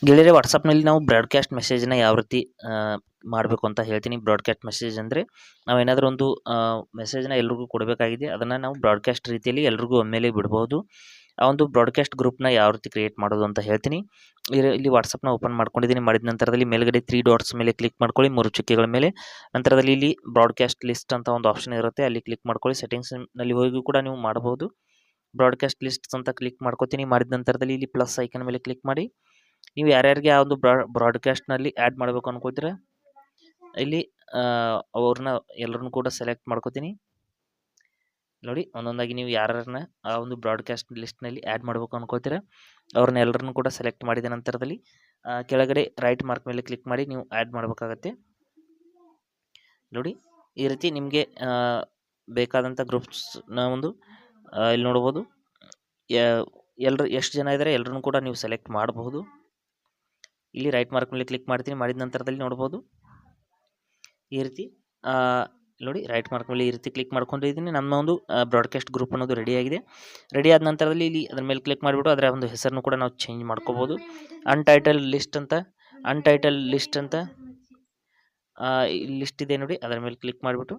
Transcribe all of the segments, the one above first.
ಗೆಳೆಯರೆ ವಾಟ್ಸಪ್ನಲ್ಲಿ ನಾವು ಬ್ರಾಡ್ಕಾಸ್ಟ್ ಮೆಸೇಜ್ನ ಯಾವ ರೀತಿ ಮಾಡಬೇಕು ಅಂತ ಹೇಳ್ತೀನಿ. ಬ್ರಾಡ್ಕಾಸ್ಟ್ ಮೆಸೇಜ್ ಅಂದರೆ ನಾವೇನಾದರೂ ಒಂದು ಮೆಸೇಜ್ನ ಎಲ್ರಿಗೂ ಕೊಡಬೇಕಾಗಿದೆ, ಅದನ್ನು ನಾವು ಬ್ರಾಡ್ಕಾಸ್ಟ್ ರೀತಿಯಲ್ಲಿ ಎಲ್ರಿಗೂ ಒಮ್ಮೆಲೇ ಬಿಡ್ಬೋದು. ಆ ಒಂದು ಬ್ರಾಡ್ಕಾಸ್ಟ್ ಗ್ರೂಪ್ನ ಯಾವ ರೀತಿ ಕ್ರಿಯೇಟ್ ಮಾಡೋದು ಅಂತ ಹೇಳ್ತೀನಿ. ಇಲ್ಲಿ ವಾಟ್ಸಪ್ನ ಓಪನ್ ಮಾಡ್ಕೊಂಡಿದ್ದೀನಿ. ಮಾಡಿದ ನಂತರದಲ್ಲಿ ಮೇಲ್ಗಡೆ 3 ಡಾಟ್ಸ್ ಮೇಲೆ ಕ್ಲಿಕ್ ಮಾಡ್ಕೊಳ್ಳಿ, 3 ಚುಕ್ಕೆಗಳ ಮೇಲೆ. ನಂತರದಲ್ಲಿ ಇಲ್ಲಿ ಬ್ರಾಡ್ಕಾಸ್ಟ್ ಲಿಸ್ಟ್ ಅಂತ ಒಂದು ಆಪ್ಷನ್ ಇರುತ್ತೆ, ಅಲ್ಲಿ ಕ್ಲಿಕ್ ಮಾಡ್ಕೊಳ್ಳಿ. ಸೆಟ್ಟಿಂಗ್ಸ್ನಲ್ಲಿ ಹೋಗಿ ಕೂಡ ನೀವು ಮಾಡಬಹುದು. ಬ್ರಾಡ್ಕಾಸ್ಟ್ ಲಿಸ್ಟ್ ಅಂತ ಕ್ಲಿಕ್ ಮಾಡ್ಕೋತೀನಿ. ಮಾಡಿದ ನಂತರದಲ್ಲಿ ಇಲ್ಲಿ ಪ್ಲಸ್ ಐಕನ್ ಮೇಲೆ ಕ್ಲಿಕ್ ಮಾಡಿ. ನೀವು ಯಾರ್ಯಾರಿಗೆ ಆ ಒಂದು ಬ್ರಾಡ್ಕಾಸ್ಟ್ನಲ್ಲಿ ಆ್ಯಡ್ ಮಾಡಬೇಕು ಅನ್ಕೋತೀರ ಇಲ್ಲಿ ಅವ್ರನ್ನ ಎಲ್ಲರನ್ನು ಕೂಡ ಸೆಲೆಕ್ಟ್ ಮಾಡ್ಕೋತೀನಿ. ನೋಡಿ, ಒಂದೊಂದಾಗಿ ನೀವು ಯಾರನ್ನ ಆ ಒಂದು ಬ್ರಾಡ್ಕಾಸ್ಟ್ ಲಿಸ್ಟ್ನಲ್ಲಿ ಆ್ಯಡ್ ಮಾಡಬೇಕು ಅನ್ಕೋತೀರ ಅವ್ರನ್ನ ಎಲ್ಲರನ್ನು ಕೂಡ ಸೆಲೆಕ್ಟ್ ಮಾಡಿದ ನಂತರದಲ್ಲಿ ಕೆಳಗಡೆ ರೈಟ್ ಮಾರ್ಕ್ ಮೇಲೆ ಕ್ಲಿಕ್ ಮಾಡಿ ನೀವು ಆ್ಯಡ್ ಮಾಡಬೇಕಾಗತ್ತೆ. ನೋಡಿ, ಈ ರೀತಿ ನಿಮಗೆ ಬೇಕಾದಂಥ ಗ್ರೂಪ್ಸ್ನ ಒಂದು ಇಲ್ಲಿ ನೋಡ್ಬೋದು. ಎಷ್ಟು ಜನ ಇದ್ದಾರೆ ಎಲ್ಲರನ್ನು ಕೂಡ ನೀವು ಸೆಲೆಕ್ಟ್ ಮಾಡಬಹುದು. ಇಲ್ಲಿ ರೈಟ್ ಮಾರ್ಕ್ ಮೇಲೆ ಕ್ಲಿಕ್ ಮಾಡ್ತೀನಿ. ಮಾಡಿದ ನಂತರದಲ್ಲಿ ನೋಡ್ಬೋದು ಈ ರೀತಿ ನೋಡಿ, ರೈಟ್ ಮಾರ್ಕ್ ಮೇಲೆ ಈ ರೀತಿ ಕ್ಲಿಕ್ ಮಾಡ್ಕೊಂಡಿದ್ದೀನಿ. ನಮ್ಮ ಒಂದು ಬ್ರಾಡ್ಕಾಸ್ಟ್ ಗ್ರೂಪ್ ಅನ್ನೋದು ರೆಡಿಯಾಗಿದೆ. ರೆಡಿ ಆದ ನಂತರದಲ್ಲಿ ಇಲ್ಲಿ ಅದ್ರ ಮೇಲೆ ಕ್ಲಿಕ್ ಮಾಡಿಬಿಟ್ಟು ಅದರ ಒಂದು ಹೆಸರನ್ನು ಕೂಡ ನಾವು ಚೇಂಜ್ ಮಾಡ್ಕೋಬೋದು. ಅನ್ಟೈಟಲ್ ಲಿಸ್ಟ್ ಅಂತ ಲಿಸ್ಟ್ ಇದೆ ನೋಡಿ, ಅದರ ಮೇಲೆ ಕ್ಲಿಕ್ ಮಾಡಿಬಿಟ್ಟು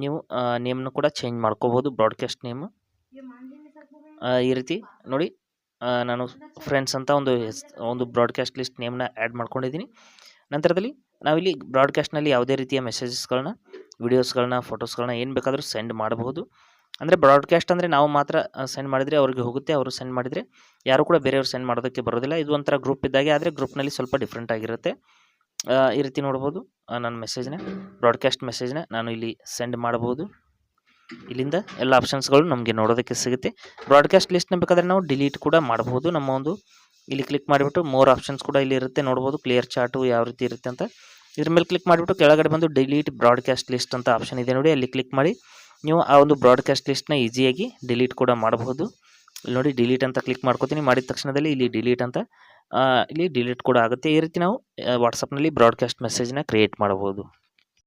ನೀವು ನೇಮ್ನು ಕೂಡ ಚೇಂಜ್ ಮಾಡ್ಕೋಬೋದು. ಬ್ರಾಡ್ಕಾಸ್ಟ್ ನೇಮ್ ಈ ರೀತಿ ನೋಡಿ, ನಾನು ಫ್ರೆಂಡ್ಸ್ ಅಂತ ಒಂದು ಬ್ರಾಡ್ಕಾಸ್ಟ್ ಲಿಸ್ಟ್ ನೇಮ್ನ ಆ್ಯಡ್ ಮಾಡ್ಕೊಂಡಿದ್ದೀನಿ. ನಂತರದಲ್ಲಿ ನಾವಿಲ್ಲಿ ಬ್ರಾಡ್ಕಾಸ್ಟ್ನಲ್ಲಿ ಯಾವುದೇ ರೀತಿಯ ಮೆಸೇಜಸ್ಗಳನ್ನ, ವಿಡಿಯೋಸ್ಗಳನ್ನ, ಫೋಟೋಸ್ಗಳನ್ನ ಏನು ಬೇಕಾದರೂ ಸೆಂಡ್ ಮಾಡಬಹುದು. ಅಂದರೆ ಬ್ರಾಡ್ಕಾಸ್ಟ್ ಅಂದರೆ ನಾವು ಮಾತ್ರ ಸೆಂಡ್ ಮಾಡಿದರೆ ಅವ್ರಿಗೆ ಹೋಗುತ್ತೆ, ಅವರು ಸೆಂಡ್ ಮಾಡಿದರೆ ಯಾರು ಕೂಡ ಬೇರೆಯವರು ಸೆಂಡ್ ಮಾಡೋದಕ್ಕೆ ಬರೋದಿಲ್ಲ. ಇದು ಒಂಥರ ಗ್ರೂಪ್ ಇದ್ದಾಗೆ, ಆದರೆ ಗ್ರೂಪ್ನಲ್ಲಿ ಸ್ವಲ್ಪ ಡಿಫ್ರೆಂಟ್ ಆಗಿರುತ್ತೆ. ಈ ರೀತಿ ನೋಡ್ಬೋದು ನನ್ನ ಮೆಸೇಜ್ನ, ಬ್ರಾಡ್ಕಾಸ್ಟ್ ಮೆಸೇಜ್ನ ನಾನು ಇಲ್ಲಿ ಸೆಂಡ್ ಮಾಡಬಹುದು. ಇಲ್ಲಿಂದ ಎಲ್ಲ ಆಪ್ಷನ್ಸ್ಗಳು ನಮಗೆ ನೋಡೋದಕ್ಕೆ ಸಿಗುತ್ತೆ. ಬ್ರಾಡ್ಕಾಸ್ಟ್ ಲಿಸ್ಟ್ನ ಬೇಕಾದರೆ ನಾವು ಡಿಲೀಟ್ ಕೂಡ ಮಾಡಬಹುದು. ನಮ್ಮ ಒಂದು ಇಲ್ಲಿ ಕ್ಲಿಕ್ ಮಾಡಿಬಿಟ್ಟು ಮೋರ್ ಆಪ್ಷನ್ಸ್ ಕೂಡ ಇಲ್ಲಿ ಇರುತ್ತೆ, ನೋಡ್ಬೋದು. ಕ್ಲಿಯರ್ ಚಾರ್ಟು ಯಾವ ರೀತಿ ಇರುತ್ತೆ ಅಂತ ಇದ್ರ ಮೇಲೆ ಕ್ಲಿಕ್ ಮಾಡಿಬಿಟ್ಟು ಕೆಳಗಡೆ ಬಂದು ಡಿಲೀಟ್ ಬ್ರಾಡ್ಕಾಸ್ಟ್ ಲಿಸ್ಟ್ ಅಂತ ಆಪ್ಷನ್ ಇದೆ ನೋಡಿ, ಅಲ್ಲಿ ಕ್ಲಿಕ್ ಮಾಡಿ ನೀವು ಆ ಒಂದು ಬ್ರಾಡ್ಕಾಸ್ಟ್ ಲಿಸ್ಟ್ನ ಈಸಿಯಾಗಿ ಡಿಲೀಟ್ ಕೂಡ ಮಾಡಬಹುದು. ಇಲ್ಲಿ ನೋಡಿ, ಡಿಲೀಟ್ ಅಂತ ಕ್ಲಿಕ್ ಮಾಡ್ಕೋತೀನಿ. ಮಾಡಿದ ತಕ್ಷಣದಲ್ಲಿ ಇಲ್ಲಿ ಡಿಲೀಟ್ ಅಂತ ಇಲ್ಲಿ ಡಿಲೀಟ್ ಕೂಡ ಆಗುತ್ತೆ. ಈ ರೀತಿ ನಾವು ವಾಟ್ಸಪ್ನಲ್ಲಿ ಬ್ರಾಡ್ಕಾಸ್ಟ್ ಮೆಸೇಜ್ನ ಕ್ರಿಯೇಟ್ ಮಾಡಬಹುದು.